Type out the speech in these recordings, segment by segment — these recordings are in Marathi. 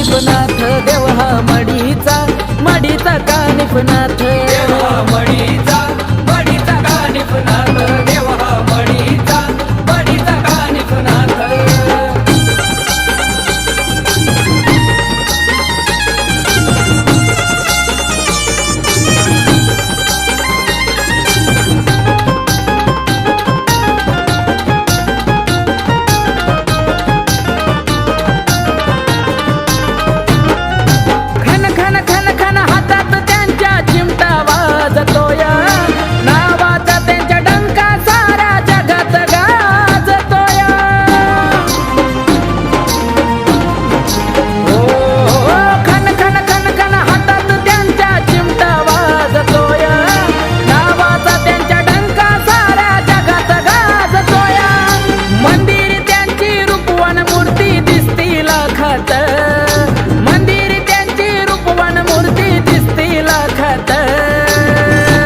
कानिफनाथ देव हा मडीचा कानिफनाथ देव हा मडीचा कानिफनाथ देव हा मडीचा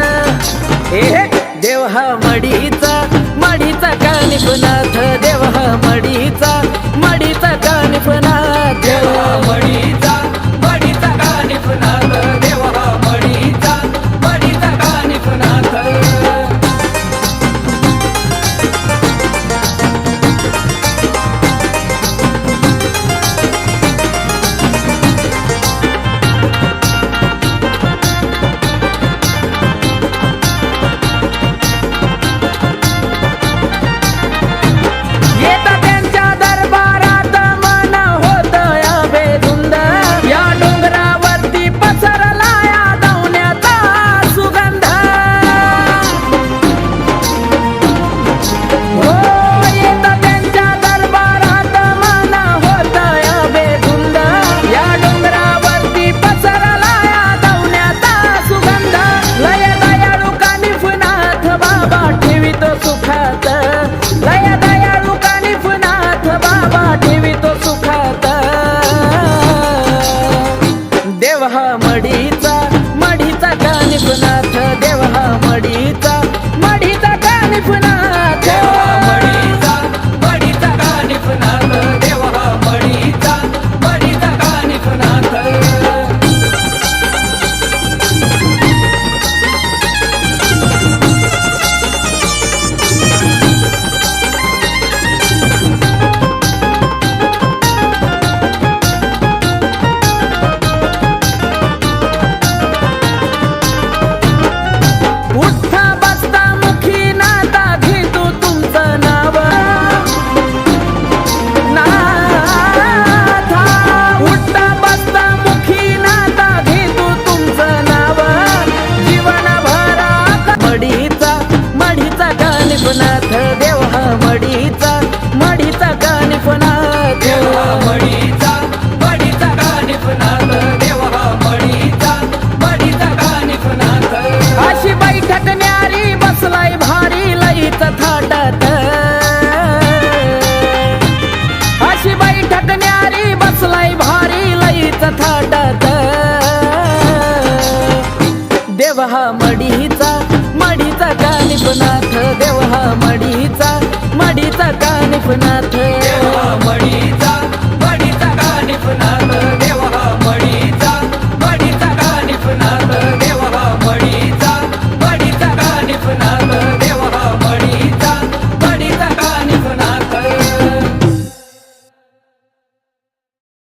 कानिफनाथ देव हा मडीचा कानिफनाथ देव हा मडीचा कानिफनाथ देव हा मडीचा कानिफनाथ देव हा मडीचा कानिफनाथ देव हा मडीचा कानिफनाथ देव हा मडीचा कानिफनाथ देव हा मडीचा कानिफनाथ देव हा मडीचा कानिफनाथ कानिफनाथ देव हा मडीचा कानिफनाथ देव हा मडीचा कानिफनाथ देव हा मडीचा कानिफनाथ अशी बैठक न्यारी बसलाय भारी लईच थाटात अशी बैठक न्यारी बसलाय भारी लईच थाटात देव हा मडीचा कानिफनाथ देव हा मडीचा कानिफनाथ